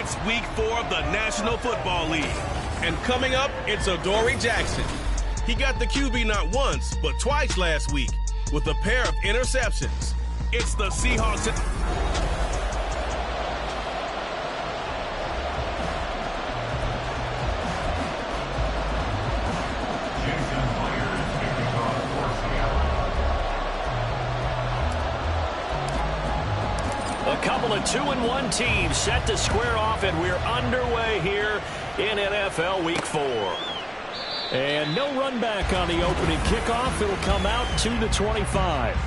It's week 4 of the National Football League. And coming up, it's Adoree Jackson. He got the QB not once, but twice last week with a pair of interceptions. It's the Seahawks. A couple of 2-1 teams set to square off, and we're underway here in NFL Week 4. And no run back on the opening kickoff. It'll come out to the 25.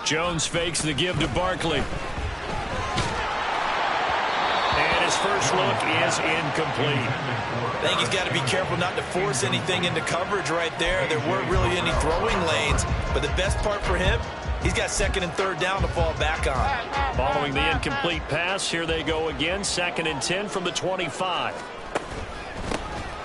Jones fakes the give to Barkley. And his first look is incomplete. I think he's got to be careful not to force anything into coverage right there. There weren't really any throwing lanes, but the best part for him, he's got second and third down to fall back on. Following the incomplete pass, here they go again, 2nd and 10 from the 25.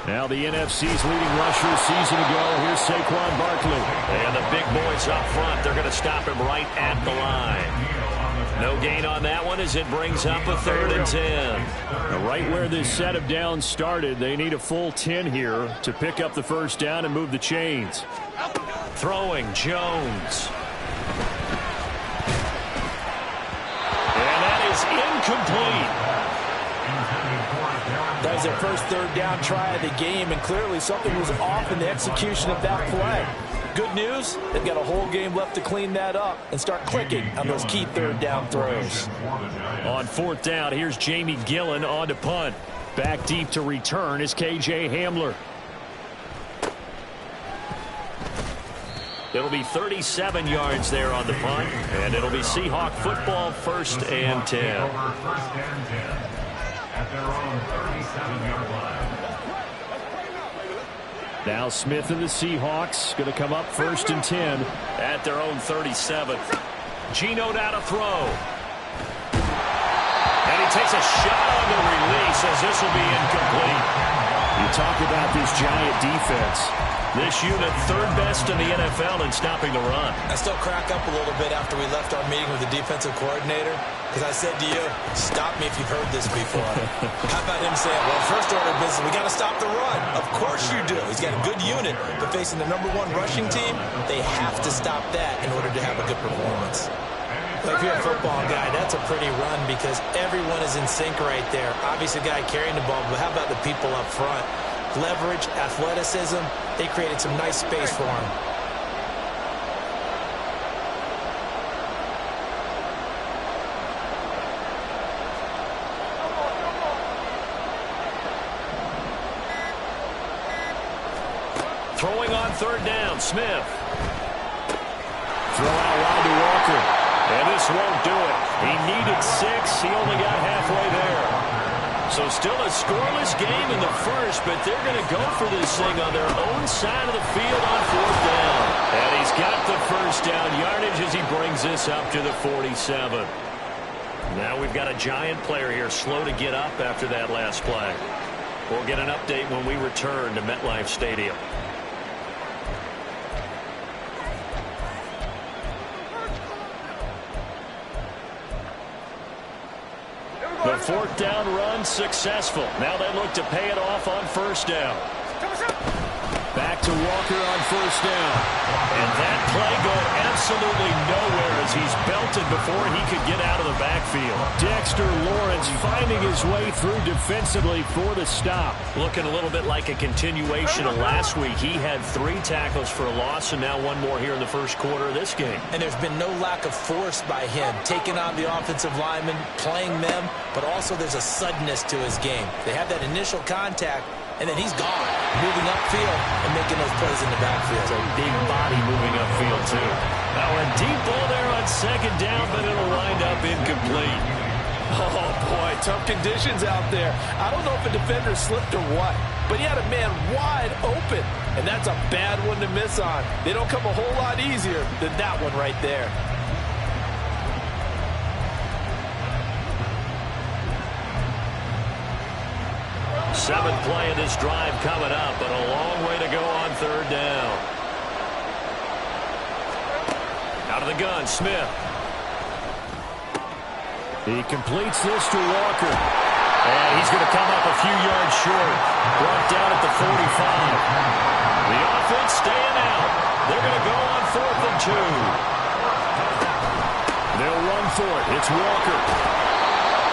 Now the NFC's leading rusher season ago. Here's Saquon Barkley. And the big boys up front, they're going to stop him right at the line. No gain on that one as it brings up a 3rd and 10. Now right where this set of downs started, they need a full 10 here to pick up the first down and move the chains. Throwing, Jones. And that is incomplete. That was their first third down try of the game, and clearly something was off in the execution of that play. Good news, they've got a whole game left to clean that up and start clicking on those key third down throws. On 4th down, here's Jamie Gillen on to punt. Back deep to return is KJ Hamler. It'll be 37 yards there on the punt, and it'll be Seahawk football, 1st and 10. At their own 37-yard line. Now Smith and the Seahawks going to come up 1st and 10 at their own 37. Geno down to throw. And he takes a shot on the release as this will be incomplete. You talk about this giant defense. This unit 3rd best in the NFL in stopping the run. I still crack up a little bit after we left our meeting with the defensive coordinator, because I said to you, stop me if you've heard this before. How about him saying, well, first order of business, we got to stop the run. Of course you do. He's got a good unit, but facing the #1 rushing team, they have to stop that in order to have a good performance. But if you're a football guy, that's a pretty run because everyone is in sync right there. Obviously, the guy carrying the ball, but how about the people up front? Leverage, athleticism, they created some nice space for him. Throwing on 3rd down, Smith. Throw out wide to Walker. And this won't do it. He needed 6. He only got halfway there. So still a scoreless game in the first, but they're going to go for this thing on their own side of the field on 4th down. And he's got the first down yardage as he brings this up to the 47. Now we've got a giant player here slow to get up after that last play. We'll get an update when we return to MetLife Stadium. The 4th down run successful. Now they look to pay it off on 1st down. Back to Walker on 1st down. And that play going absolutely nowhere as he's belted before he could get out of the backfield. Dexter Lawrence finding his way through defensively for the stop. Looking a little bit like a continuation of last week. He had 3 tackles for a loss and now 1 more here in the first quarter of this game. And there's been no lack of force by him, taking on the offensive linemen, playing them, but also there's a suddenness to his game. They have that initial contact, and then he's gone, moving upfield and making those plays in the backfield. A big body moving upfield, too. Now a deep ball there on 2nd down, but it'll wind up incomplete. Oh, boy, tough conditions out there. I don't know if a defender slipped or what, but he had a man wide open, and that's a bad one to miss on. They don't come a whole lot easier than that one right there. Seventh play of this drive coming up, but a long way to go on third down. Out of the gun, Smith. He completes this to Walker. And he's going to come up a few yards short. Brought down at the 45. The offense staying out. They're going to go on 4th and 2. They'll run for it. It's Walker.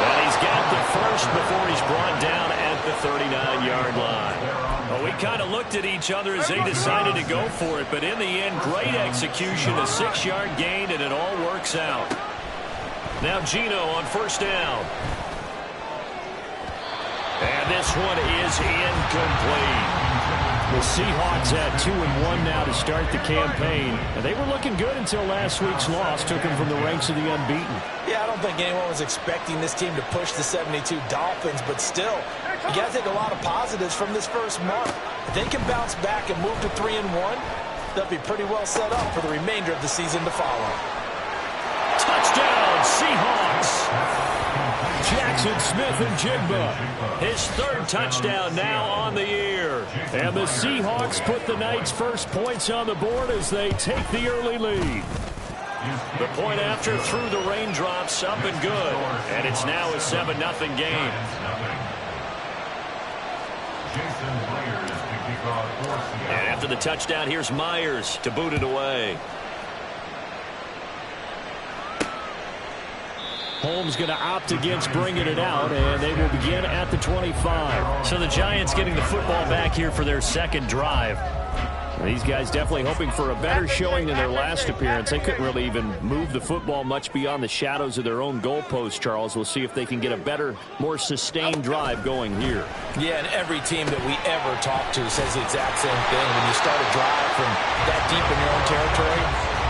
And he's got the first before he's brought down at the 39-yard line. Well, we kind of looked at each other as they decided to go for it, but in the end, great execution, a 6-yard gain, and it all works out. Now Gino on first down. And this one is incomplete. The Seahawks had 2-1 now to start the campaign. And they were looking good until last week's loss took them from the ranks of the unbeaten. Yeah, I don't think anyone was expecting this team to push the 72 Dolphins, but still, you got to take a lot of positives from this first month. If they can bounce back and move to 3-1, they'll be pretty well set up for the remainder of the season to follow. Touchdown, Seahawks! Jackson Smith-Njigba, his third touchdown now on the year. And the Seahawks put the Knights' first points on the board as they take the early lead. The point after through the raindrops, up and good. And it's now a 7-0 game. And after the touchdown, here's Myers to boot it away. Holmes going to opt against bringing it out, and they will begin at the 25. So the Giants getting the football back here for their second drive. These guys definitely hoping for a better showing than their last appearance. They couldn't really even move the football much beyond the shadows of their own goalpost, Charles. We'll see if they can get a better, more sustained drive going here. Yeah, and every team that we ever talk to says the exact same thing. When you start a drive from that deep in your own territory,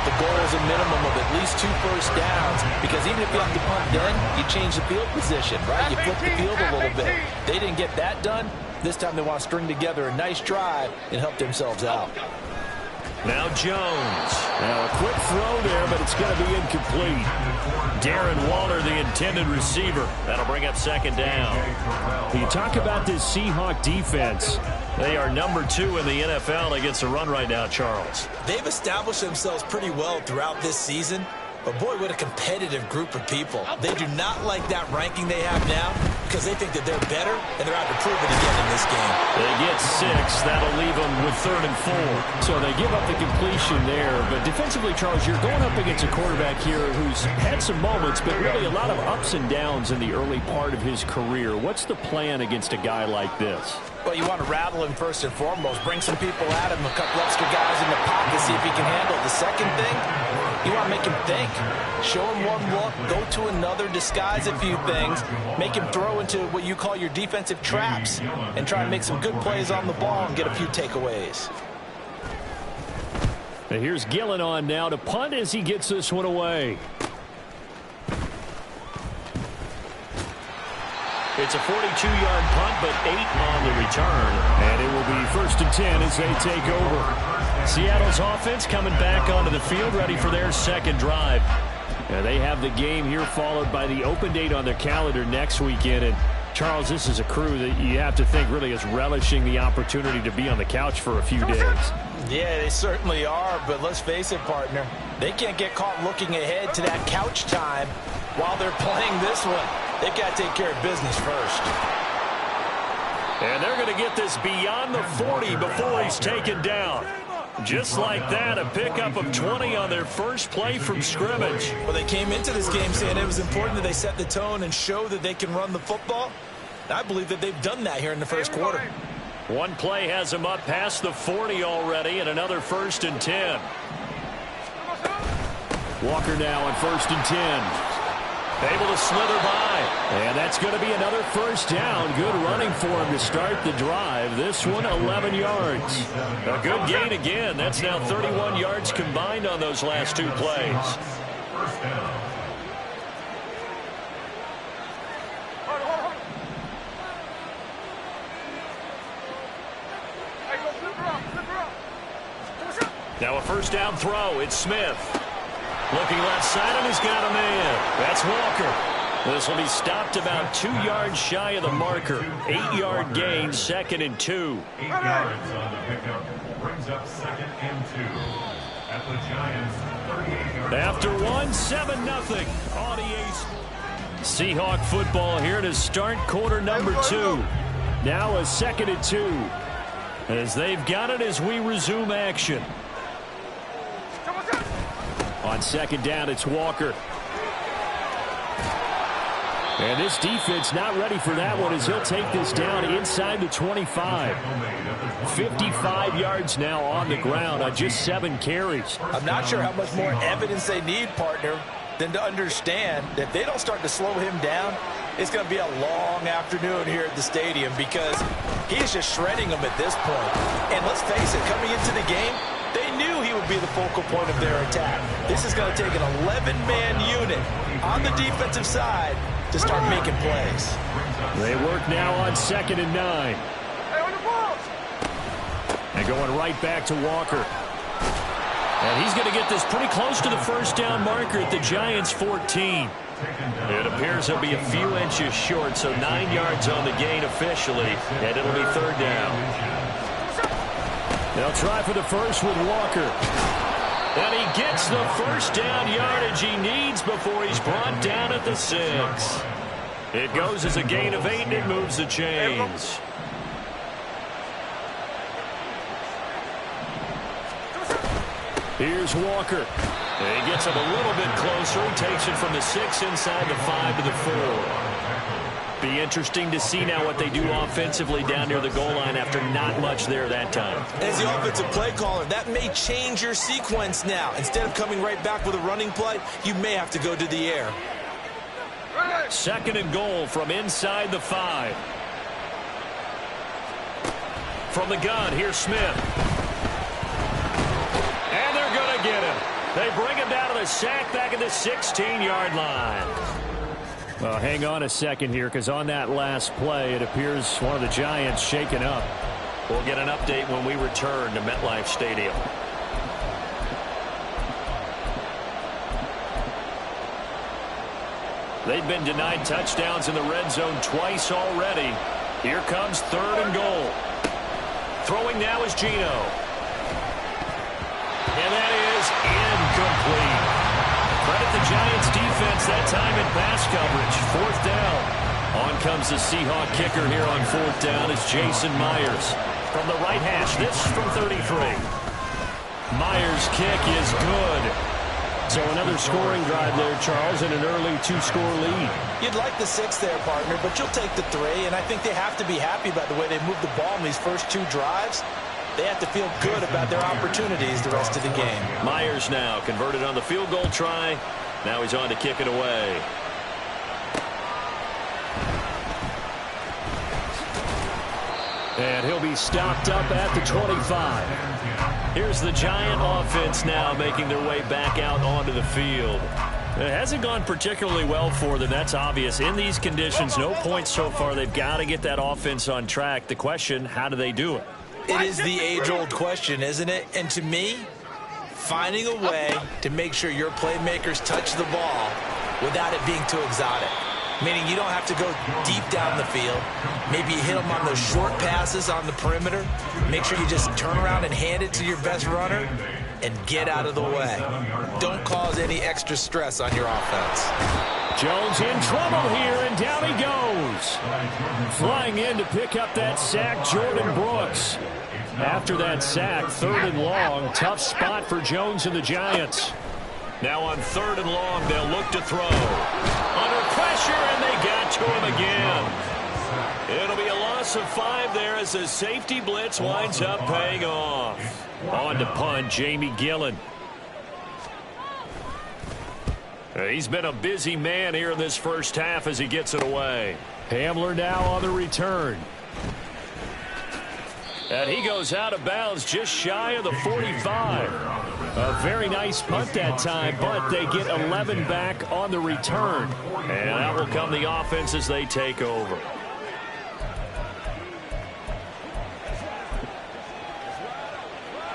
the goal is a minimum of at least 2 first downs, because even if you have to punt then, you change the field position, right? You flip the field a little bit. They didn't get that done. This time they want to string together a nice drive and help themselves out. Now Jones. Now a quick throw there, but it's going to be incomplete. Darren Waller, the intended receiver. That'll bring up second down. You talk about this Seahawk defense. They are number 2 in the NFL against the run right now, Charles. They've established themselves pretty well throughout this season. But, boy, what a competitive group of people. They do not like that ranking they have now because they think that they're better, and they're out to prove it again in this game. They get 6. That'll leave them with 3rd and 4. So they give up the completion there. But defensively, Charles, you're going up against a quarterback here who's had some moments, but really a lot of ups and downs in the early part of his career. What's the plan against a guy like this? Well, you want to rattle him first and foremost. Bring some people at him, a couple extra guys in the pocket, see if he can handle it. The second thing, you want to make him think. Show him one look, go to another, disguise a few things, make him throw into what you call your defensive traps, and try and make some good plays on the ball and get a few takeaways. And here's Gillen on now to punt as he gets this one away. It's a 42-yard punt, but 8 on the return. And it will be 1st and 10 as they take over. Seattle's offense coming back onto the field, ready for their second drive. And they have the game here followed by the open date on their calendar next weekend. And Charles, this is a crew that you have to think really is relishing the opportunity to be on the couch for a few days. Yeah, they certainly are, but let's face it, partner. They can't get caught looking ahead to that couch time while they're playing this one. They've got to take care of business first. And they're going to get this beyond the 40 before he's taken down. Just like that, a pickup of 20 on their first play from scrimmage. Well, they came into this game saying it was important that they set the tone and show that they can run the football. I believe that they've done that here in the first quarter. One play has them up past the 40 already, and another 1st and 10. Walker now on 1st and 10. Able to slither by. And that's going to be another first down. Good running for him to start the drive. This one 11 yards. A good gain again. That's now 31 yards combined on those last 2 plays. First down. Now a first down throw. It's Smith. Looking left side, and he's got a man. That's Walker. This will be stopped about 2 yards shy of the marker. 8-yard gain, 2nd and 2. 8 yards on the pickup. Brings up 2nd and 2. At the Giants' 38-yard line. After 7-0. Seahawk football here to start quarter number 2. Now a 2nd and 2. As they've got it as we resume action. On 2nd down, it's Walker. And this defense not ready for that one as he'll take this down inside the 25. 55 yards now on the ground on just 7 carries. I'm not sure how much more evidence they need, partner, than to understand that if they don't start to slow him down, it's going to be a long afternoon here at the stadium because he's just shredding them at this point. And let's face it, coming into the game, they knew he would be the focal point of their attack. This is going to take an 11-man unit on the defensive side to start making plays. They work now on 2nd and 9. And going right back to Walker. And he's going to get this pretty close to the first down marker at the Giants' 14. It appears he'll be a few inches short, so 9 yards on the gain officially, and it'll be 3rd down. They'll try for the first with Walker. And he gets the first down yardage he needs before he's brought down at the 6. It goes as a gain of 8, and it moves the chains. Here's Walker. And he gets him a little bit closer. He takes it from the 6 inside the 5 to the 4. Be interesting to see now what they do offensively down near the goal line after not much there that time. As the offensive play caller, that may change your sequence now. Instead of coming right back with a running play, you may have to go to the air. 2nd and goal from inside the 5. From the gun, here's Smith. And they're going to get him. They bring him down to the sack back at the 16-yard line. Well, hang on a second here, because on that last play, it appears one of the Giants shaken up. We'll get an update when we return to MetLife Stadium. They've been denied touchdowns in the red zone twice already. Here comes 3rd and goal. Throwing now is Gino. And that is incomplete. Credit the Giants defense that time in pass coverage. 4th down. On comes the Seahawk kicker here on 4th down. It's Jason Myers from the right hash. This from 33. Myers' kick is good. So another scoring drive there, Charles, and an early 2-score lead. You'd like the 6 there, partner, but you'll take the 3, and I think they have to be happy about the way they moved the ball in these first 2 drives. They have to feel good about their opportunities the rest of the game. Myers now converted on the field goal try. Now he's on to kick it away. And he'll be stopped up at the 25. Here's the Giant offense now making their way back out onto the field. It hasn't gone particularly well for them. That's obvious. In these conditions, no points so far. They've got to get that offense on track. The question, how do they do it? It is the age-old question, isn't it? And to me, finding a way to make sure your playmakers touch the ball without it being too exotic. Meaning you don't have to go deep down the field. Maybe you hit them on those short passes on the perimeter. Make sure you just turn around and hand it to your best runner and get out of the way. Don't cause any extra stress on your offense. Jones in trouble here, and down he goes. Flying in to pick up that sack, Jordan Brooks. After that sack, 3rd and long. Tough spot for Jones and the Giants. Now on 3rd and long, they'll look to throw. Under pressure, and they got to him again. It'll be a loss of 5 there as the safety blitz winds up paying off. On to punt, Jamie Gillen. He's been a busy man here in this first half as he gets it away. Hamler now on the return. And he goes out of bounds just shy of the 45. A very nice punt that time, but they get 11 back on the return. And that will come the offense as they take over.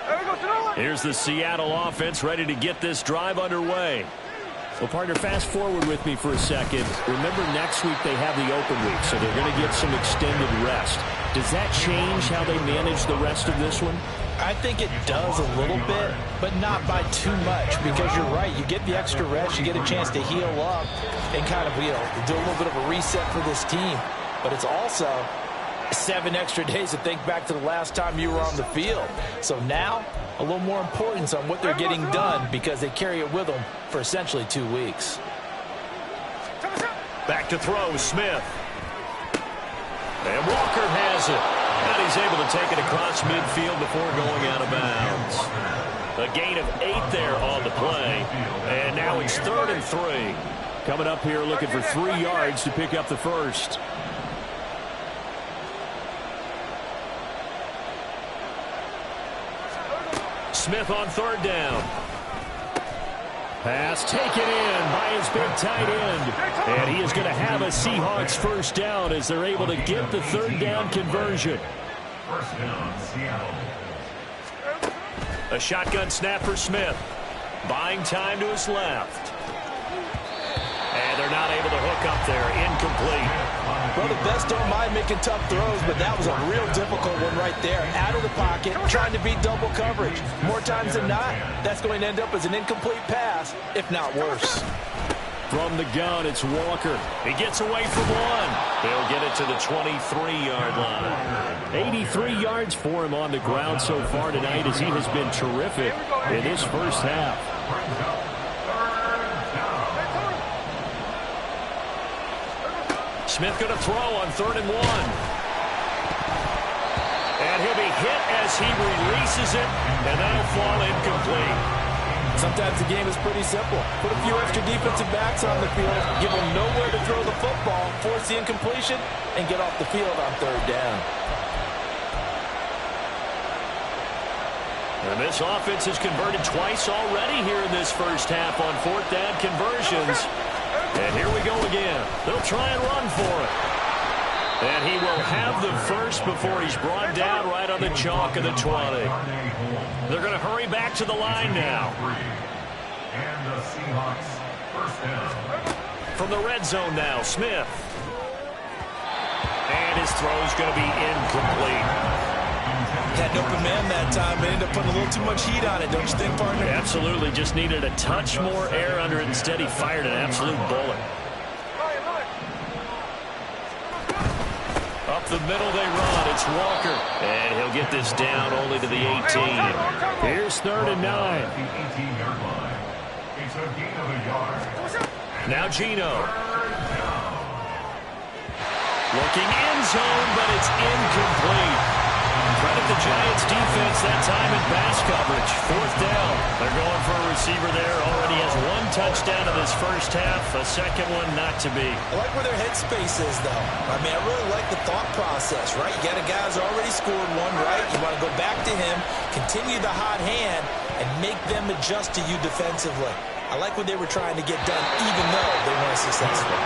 There we go, Here's the Seattle offense ready to get this drive underway. Well, partner, fast forward with me for a second. Remember, next week they have the open week, so they're going to get some extended rest. Does that change how they manage the rest of this one? I think it does a little bit, but not by too much, because you're right. You get the extra rest, you get a chance to heal up and kind of, do a little bit of a reset for this team. But it's also 7 extra days to think back to the last time you were on the field. So now, a little more importance on what they're getting done, because they carry it with them for essentially 2 weeks. Back to throw, Smith. And Walker has it. And he's able to take it across midfield before going out of bounds. A gain of 8 there on the play. And now it's 3rd and 3. Coming up here looking for 3 yards to pick up the first. Smith on 3rd down. Pass taken in by his big tight end. And he is going to have a Seahawks first down as they're able to get the 3rd down conversion. First down, Seattle. A shotgun snap for Smith. Buying time to his left. And they're not able to hook up there. Incomplete. Well, the best don't mind making tough throws, but that was a real difficult one right there. Out of the pocket, trying to beat double coverage. More times than not, that's going to end up as an incomplete pass, if not worse. From the gun, it's Walker. He gets away from one. They'll get it to the 23-yard line. 83 yards for him on the ground so far tonight, as he has been terrific in this first half. Smith going to throw on 3rd and 1. And he'll be hit as he releases it, and that'll fall incomplete. Sometimes the game is pretty simple. Put a few extra defensive backs on the field, give them nowhere to throw the football, force the incompletion, and get off the field on 3rd down. And this offense has converted twice already here in this first half on 4th down conversions. And here we go again. They'll try and run for it. And he will have the first before he's brought down right on the chalk of the 20. They're going to hurry back to the line now. And the Seahawks first down. From the red zone now, Smith. And his throw's going to be incomplete. Had an open man that time, but ended up putting a little too much heat on it, don't you think, partner? Absolutely, just needed a touch more air under it. Instead, he fired an absolute bullet. Up the middle they run. It's Walker. And he'll get this down only to the 18. Here's 3rd and 9. The 18-yard line. It's a gain of a yard. Now Gino. Looking end zone, but it's incomplete. Credit the Giants defense that time in pass coverage. 4th down. They're going for a receiver there. Already has 1 touchdown in this first half. A second one not to be. I like where their headspace is, though. I mean, I really like the thought process, right? You got a guy who's already scored one, right? You want to go back to him, continue the hot hand, and make them adjust to you defensively. I like what they were trying to get done, even though they weren't successful.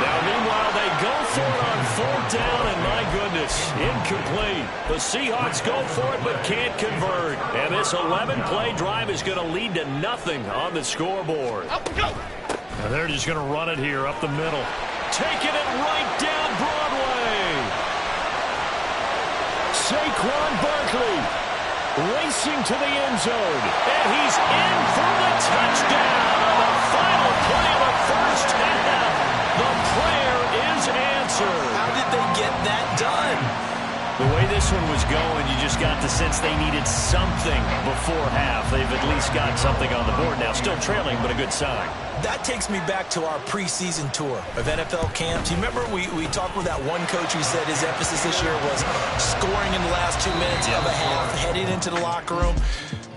Now, meanwhile, they go for it on 4th down, and my goodness, incomplete. The Seahawks go for it, but can't convert. And this 11-play drive is going to lead to nothing on the scoreboard. And they're just going to run it here up the middle. Taking it right down Broadway. Saquon Barkley racing to the end zone. And he's in for the touchdown on the final play of the first half. The prayer is answered. How did they get that done? The way this one was going, you just got the sense they needed something before half. They've at least got something on the board now. Still trailing, but a good sign. That takes me back to our preseason tour of NFL camps. You remember we talked with that one coach who said his emphasis this year was scoring in the last 2 minutes of a half, heading into the locker room.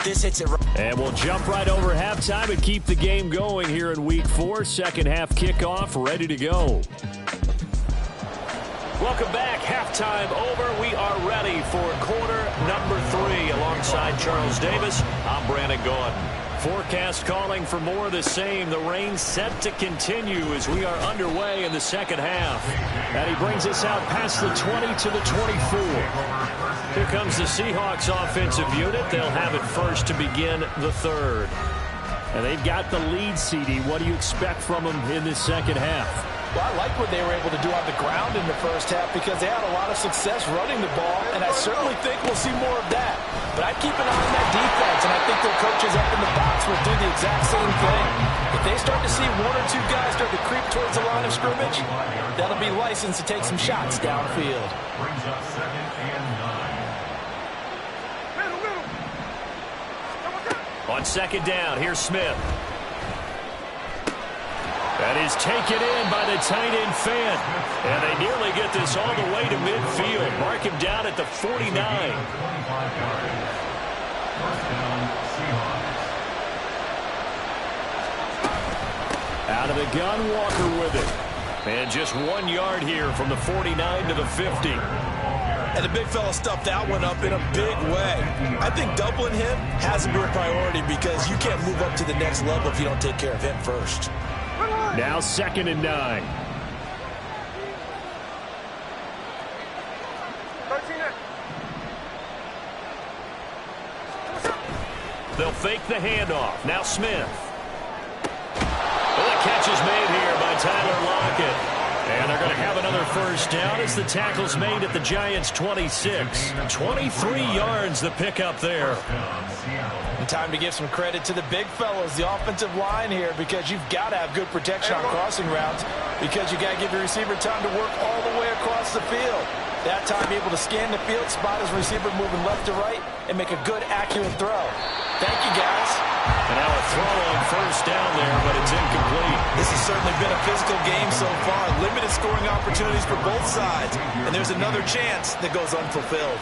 This hits it right. And we'll jump right over halftime and keep the game going here in Week 4. Second half kickoff, ready to go. Welcome back. Halftime over. We are ready for quarter number 3 alongside Charles Davis. I'm Brandon Gordon. Forecast calling for more of the same. The rain set to continue as we are underway in the second half. And he brings us out past the 20 to the 24. Here comes the Seahawks offensive unit. They'll have it first to begin the third. And they've got the lead, CD. What do you expect from them in this second half? Well, I like what they were able to do on the ground in the first half because they had a lot of success running the ball, and I certainly think we'll see more of that. But I'd keep an eye on that defense, and I think their coaches up in the box will do the exact same thing. If they start to see one or two guys start to creep towards the line of scrimmage, that'll be licensed to take some shots downfield. Brings up 2nd and 9. On second down, here's Smith. That is taken in by the tight end Fan. And they nearly get this all the way to midfield. Mark him down at the 49. Out of the gun, Walker with it. And just 1 yard here from the 49 to the 50. And the big fella stuffed that one up in a big way. I think doubling him has to be a priority because you can't move up to the next level if you don't take care of him first. Now 2nd and 9. They'll fake the handoff. Now Smith. Well, the catch is made here by Tyler Lockett. And they're going to have another first down as the tackle's made at the Giants' 26. 23 yards the pickup there. And time to give some credit to the big fellas, the offensive line here, because you've got to have good protection on crossing routes because you got to give your receiver time to work all the way across the field. That time, be able to scan the field, spot his receiver moving left to right, and make a good, accurate throw. Thank you, guys. And now a throw on first down there, but it's incomplete. This has certainly been a physical game so far. Limited scoring opportunities for both sides. And there's another chance that goes unfulfilled.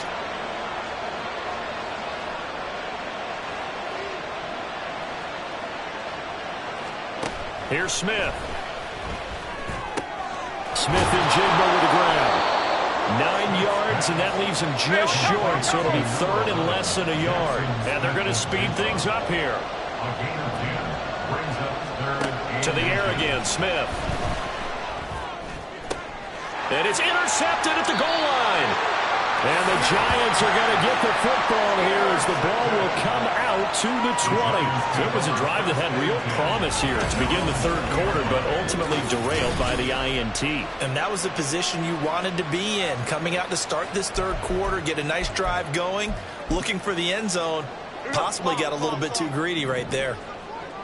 Here's Smith. Smith and Jigba with the ground. 9 yards, and that leaves him just short, so it'll be third and less than a yard. And they're going to speed things up here. To the air again, Smith. And it's intercepted at the goal line. And the Giants are going to get the football here as the ball will come out to the 20. It was a drive that had real promise here to begin the third quarter, but ultimately derailed by the INT. And that was the position you wanted to be in. Coming out to start this third quarter, get a nice drive going, looking for the end zone. Possibly got a little bit too greedy right there.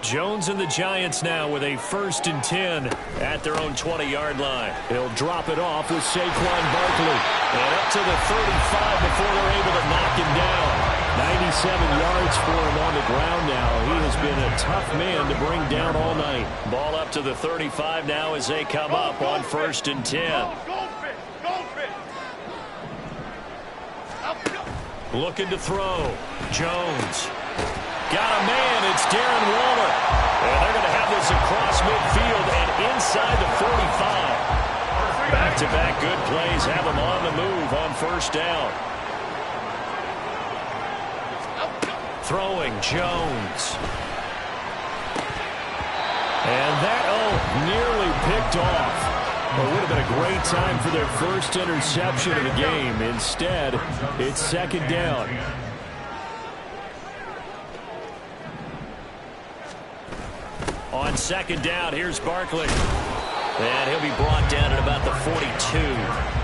Jones and the Giants now with a 1st and 10 at their own 20-yard line. He'll drop it off with Saquon Barkley. And up to the 35 before they're able to knock him down. 97 yards for him on the ground now. He has been a tough man to bring down all night. Ball up to the 35 now as they come up on 1st and 10. Looking to throw. Jones. Got a man. It's Darren Waller. And they're going to have this across midfield and inside the 45. Back-to-back good plays have them on the move on first down. Throwing Jones. And that, nearly picked off. Well, it would have been a great time for their first interception of the game. Instead, it's 2nd down. On 2nd down, here's Barkley. And he'll be brought down at about the 42.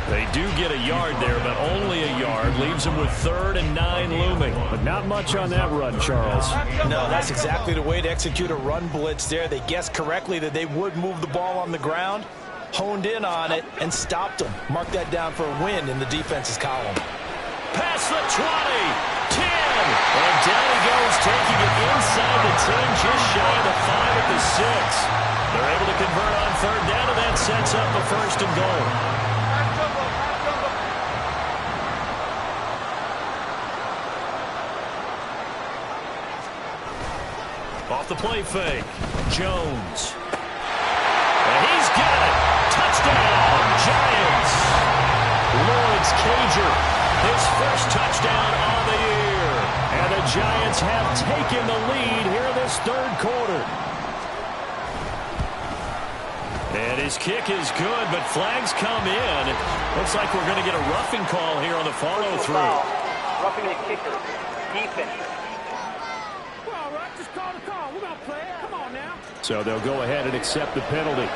They do get a yard there, but only a yard. Leaves them with 3rd and 9 looming. But not much on that run, Charles. No, that's exactly the way to execute a run blitz there. They guessed correctly that they would move the ball on the ground, honed in on it, and stopped them. Mark that down for a win in the defense's column. Past the 20, 10, and down he goes, taking it inside the 10, just shy of the 5 at the 6. They're able to convert on 3rd down, and that sets up the 1st and goal. Off the play fake, Jones. And he's got it. Touchdown, Giants. Lawrence Cager, his first touchdown on the year. And the Giants have taken the lead here in this third quarter. And his kick is good, but flags come in. Looks like we're going to get a roughing call here on the follow-through. Roughing the kicker. Defense. All right, just call the call. We're going to play it. Come on now. So they'll go ahead and accept the penalty.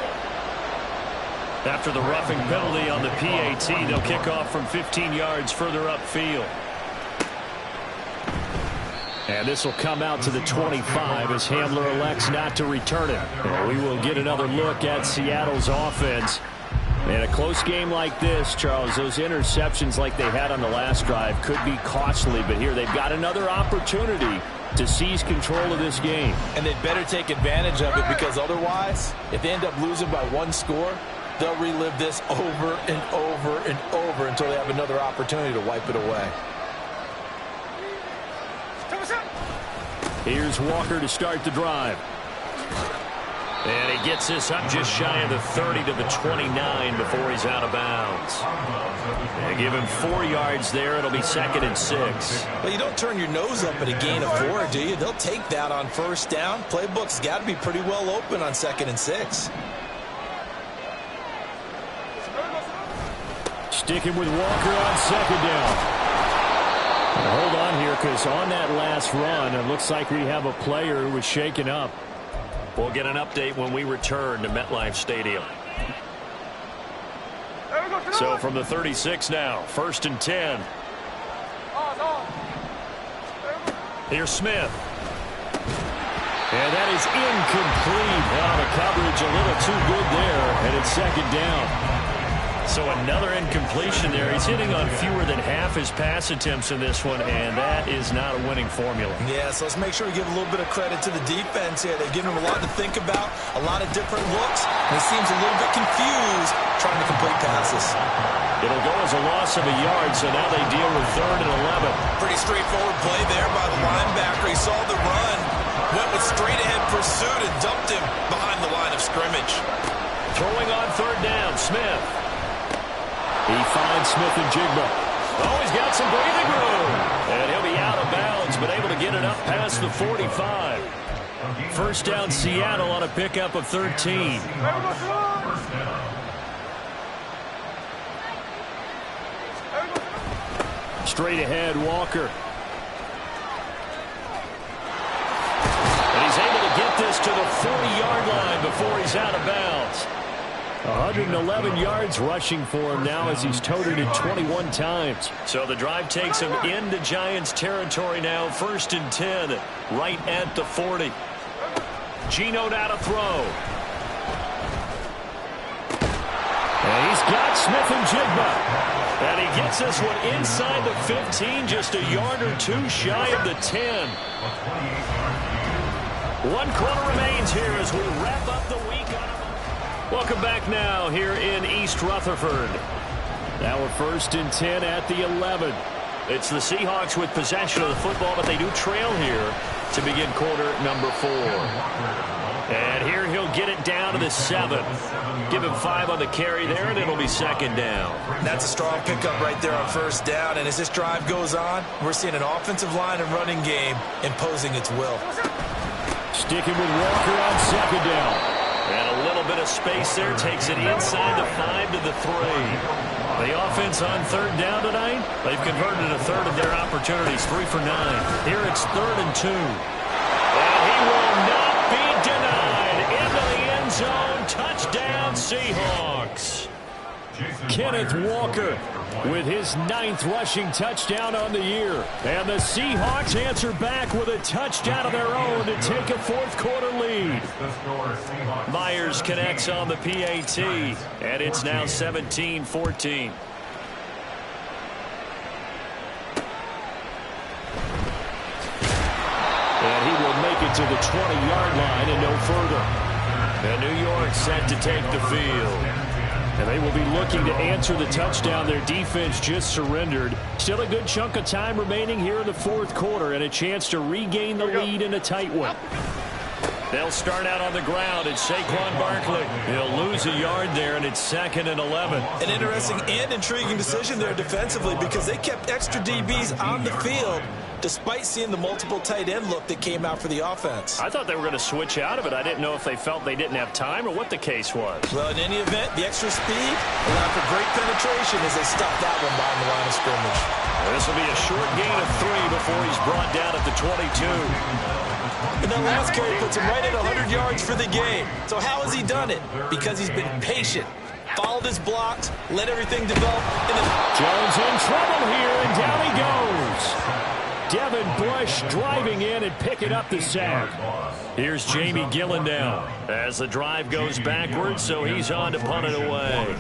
After the roughing penalty on the PAT, they'll kick off from 15 yards further upfield. And this will come out to the 25 as Hamler elects not to return it. And we will get another look at Seattle's offense. In a close game like this, Charles, those interceptions like they had on the last drive could be costly. But here they've got another opportunity to seize control of this game. And they'd better take advantage of it, because otherwise, if they end up losing by one score, they'll relive this over and over and over until they have another opportunity to wipe it away. Here's Walker to start the drive. And he gets this up just shy of the 30 to the 29 before he's out of bounds. They give him 4 yards there. It'll be 2nd and 6. Well, you don't turn your nose up at a gain of 4, do you? They'll take that on first down. Playbook's got to be pretty well open on 2nd and 6. Sticking with Walker on 2nd down. Hold on here, because on that last run, it looks like we have a player who was shaken up. We'll get an update when we return to MetLife Stadium. So from the 36 now, 1st and 10. Here's Smith. And that is incomplete. Wow, the coverage a little too good there, and it's 2nd down. So another incompletion there. He's hitting on fewer than half his pass attempts in this one, and that is not a winning formula. Yeah, so let's make sure we give a little bit of credit to the defense here. They've given him a lot to think about, a lot of different looks, and he seems a little bit confused trying to complete passes. It'll go as a loss of a yard, so now they deal with 3rd and 11. Pretty straightforward play there by the linebacker. He saw the run, went with straight-ahead pursuit, and dumped him behind the line of scrimmage. Throwing on 3rd down, Smith. He finds Smith and Jigba. Oh, he's got some breathing room. And he'll be out of bounds, but able to get it up past the 45. 1st down, Seattle on a pickup of 13. Straight ahead, Walker. And he's able to get this to the 40-yard line before he's out of bounds. 111 yards rushing for him now as he's toted it 21 times. So the drive takes him into Giants territory now. 1st and 10, right at the 40. Geno now to throw. And he's got Smith and Jigba. And he gets this one inside the 15, just a yard or two shy of the 10. 1 quarter remains here as we wrap up the week on a... Welcome back now here in East Rutherford. Now we're 1st and 10 at the 11. It's the Seahawks with possession of the football, but they do trail here to begin quarter number 4. And here he'll get it down to the 7. Give him 5 on the carry there, and it'll be 2nd down. That's a strong pickup right there on 1st down, and as this drive goes on, we're seeing an offensive line and running game imposing its will. Sticking with Walker on 2nd down. And a little bit of space there takes it inside the 5 to the 3. The offense on 3rd down tonight, they've converted a third of their opportunities, 3 for 9. Here it's 3rd and 2. And he will not be denied. Into the end zone. Touchdown, Seahawks. Kenneth Walker with his 9th rushing touchdown on the year. And the Seahawks answer back with a touchdown of their own to take a 4th quarter lead. Myers connects on the PAT, and it's now 17-14. And he will make it to the 20-yard line and no further. And New York set to take the field. And they will be looking to answer the touchdown. Their defense just surrendered. Still a good chunk of time remaining here in the 4th quarter and a chance to regain the lead in a tight one. They'll start out on the ground. It's Saquon Barkley. He'll lose a yard there, and it's 2nd and 11. An interesting and intriguing decision there defensively because they kept extra DBs on the field despite seeing the multiple tight end look that came out for the offense. I thought they were going to switch out of it. I didn't know if they felt they didn't have time or what the case was. Well, in any event, the extra speed allowed for great penetration as they stopped that one behind the line of scrimmage. This will be a short gain of 3 before he's brought down at the 22. And that last carry puts him right at 100 yards for the game. So how has he done it? Because he's been patient, followed his blocks, let everything develop. Jones in trouble here, and down he goes. Devin Bush driving in and picking up the sack. Here's Jamie Gillen now as the drive goes backwards, so he's on to punt it away.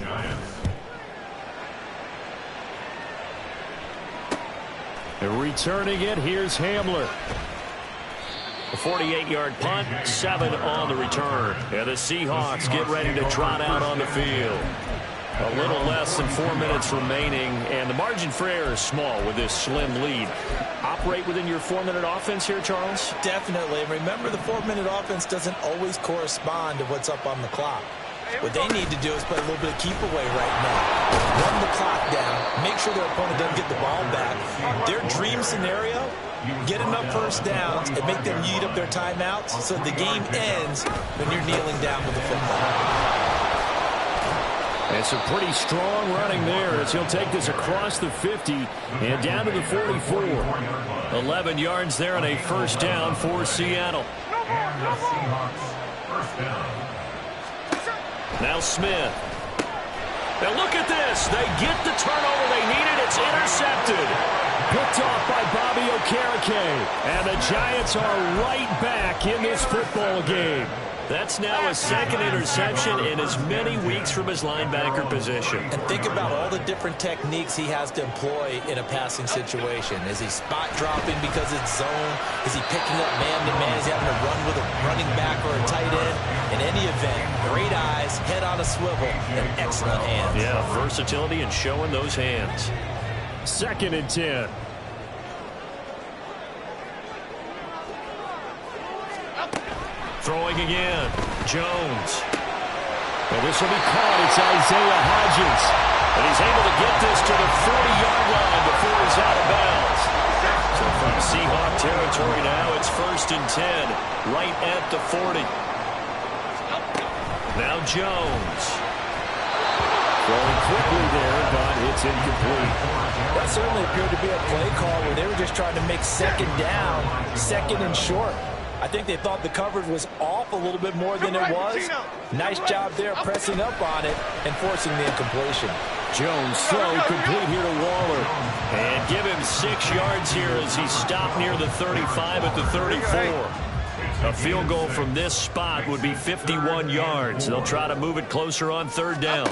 And returning it, here's Hamler. A 48-yard punt, 7 on the return. And the Seahawks get ready to trot out on the field. A little less than 4 minutes remaining, and the margin for error is small with this slim lead. Operate within your 4-minute offense here, Charles? Definitely. And remember, the 4-minute offense doesn't always correspond to what's up on the clock. What they need to do is play a little bit of keep away right now. Run the clock down. Make sure their opponent doesn't get the ball back. Their dream scenario, get enough first downs and make them eat up their timeouts so the game ends when you're kneeling down with the football. And some pretty strong running there as he'll take this across the 50 and down to the 44. 11 yards there on a first down for Seattle. And the Seahawks first down. Now Smith. Now look at this. They get the turnover they needed. It's intercepted. Picked off by Bobby Okereke. And the Giants are right back in this football game. That's now a second interception in as many weeks from his linebacker position. And think about all the different techniques he has to employ in a passing situation. Is he spot dropping because it's zone? Is he picking up man-to-man? Is he having to run with a running back or a tight end? In any event, great eyes, head on a swivel, and excellent hands. Yeah, versatility and showing those hands. 2nd and 10. Throwing again. Jones. And this will be caught. It's Isaiah Hodgins. And he's able to get this to the 40-yard line before he's out of bounds. So from Seahawk territory now, it's 1st and 10, right at the 40. Now Jones. Throwing quickly there, but it's incomplete. That certainly appeared to be a play call where they were just trying to make second down, second and short. I think they thought the coverage was off a little bit more than it was. Nice job there pressing up on it and forcing the incompletion. Jones throw complete here to Waller. And give him 6 yards here as he stopped near the 35 at the 34. A field goal from this spot would be 51 yards. They'll try to move it closer on 3rd down.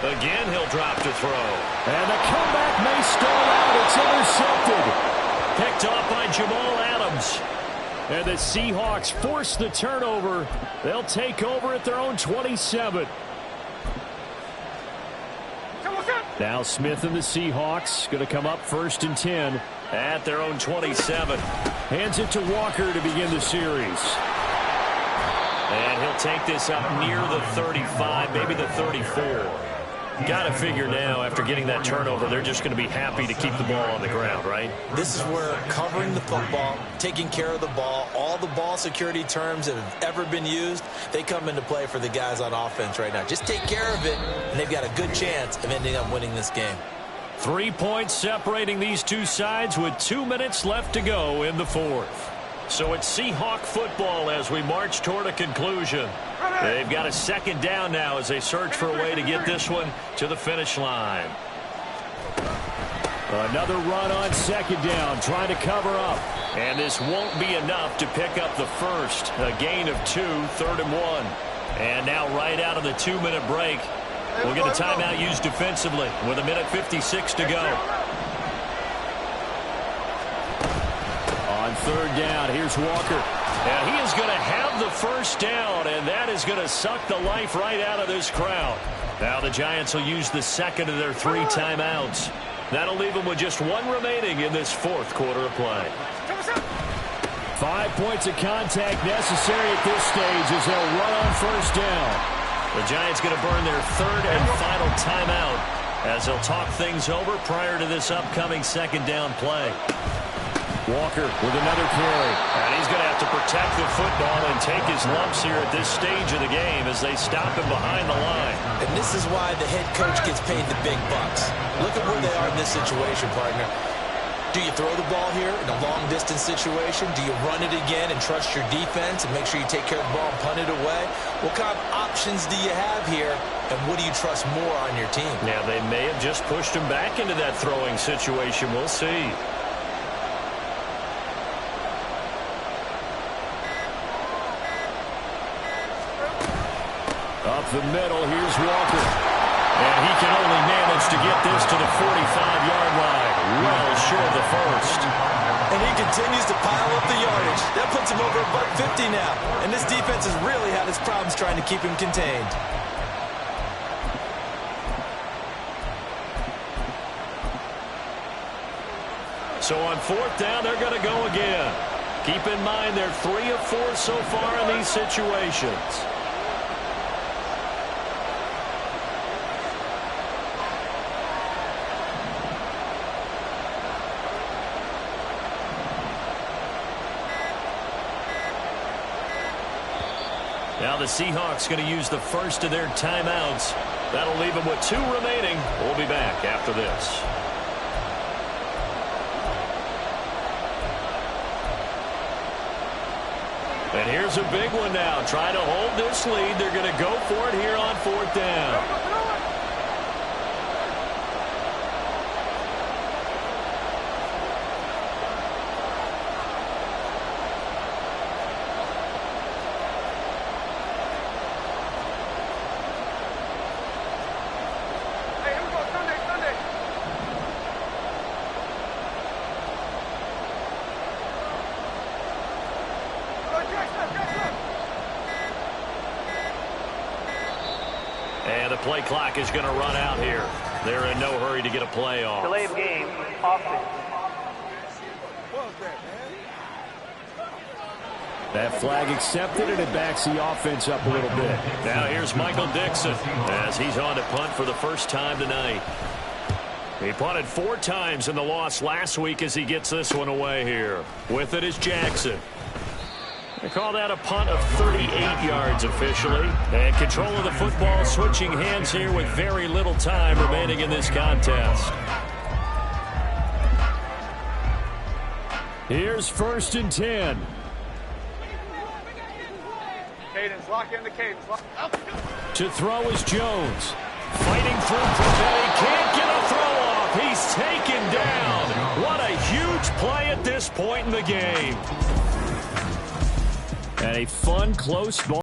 Again, he'll drop to throw. And the comeback may stall out. It's intercepted. Picked off by Jamal Adams. And the Seahawks force the turnover. They'll take over at their own 27. Now Smith and the Seahawks going to come up 1st and 10 at their own 27. Hands it to Walker to begin the series. And he'll take this up near the 35, maybe the 34. Got to figure now, after getting that turnover, they're just going to be happy to keep the ball on the ground, right? This is where covering the football, taking care of the ball, all the ball security terms that have ever been used, they come into play for the guys on offense right now. Just take care of it, and they've got a good chance of ending up winning this game. 3 points separating these two sides with 2 minutes left to go in the 4th. So it's Seahawk football as we march toward a conclusion. They've got a 2nd down now as they search for a way to get this one to the finish line. Another run on 2nd down, trying to cover up. And this won't be enough to pick up the first. A gain of 2, 3rd and 1. And now right out of the 2-minute break, we'll get a timeout used defensively with 1:56 to go. On 3rd down, here's Walker. And he is going to have the first down, and that is going to suck the life right out of this crowd. Now the Giants will use the 2nd of their 3 timeouts. That'll leave them with just 1 remaining in this 4th quarter of play. 5 points of contact necessary at this stage as they'll run on 1st down. The Giants going to burn their 3rd and final timeout as they'll talk things over prior to this upcoming 2nd down play. Walker with another carry. And he's going to have to protect the football and take his lumps here at this stage of the game as they stop him behind the line. And this is why the head coach gets paid the big bucks. Look at where they are in this situation, partner. Do you throw the ball here in a long-distance situation? Do you run it again and trust your defense and make sure you take care of the ball and punt it away? What kind of options do you have here, and what do you trust more on your team? Now, they may have just pushed him back into that throwing situation. We'll see. Up the middle, here's Walker. And he can only manage to get this to the 45-yard line. Well short of the first. And he continues to pile up the yardage. That puts him over $150 now. And this defense has really had its problems trying to keep him contained. So on fourth down, they're going to go again. Keep in mind they're 3 of 4 so far in these situations. Now the Seahawks going to use the first of their timeouts. That'll leave them with 2 remaining. We'll be back after this. And here's a big one now. Trying to hold this lead. They're going to go for it here on fourth down. And the play clock is going to run out here. They're in no hurry to get a play off. Delay of game, offense. That flag accepted, and it backs the offense up a little bit. Now here's Michael Dixon as he's on to punt for the first time tonight. He punted 4 times in the loss last week as he gets this one away here. With it is Jackson. They call that a punt of 38 yards officially. And control of the football switching hands here with very little time remaining in this contest. Here's 1st and 10. Cadence, lock in the cadence. To throw is Jones. Fighting through Prevent. Can't get a throw off. He's taken down. What a huge play at this point in the game. And a fun, close ball.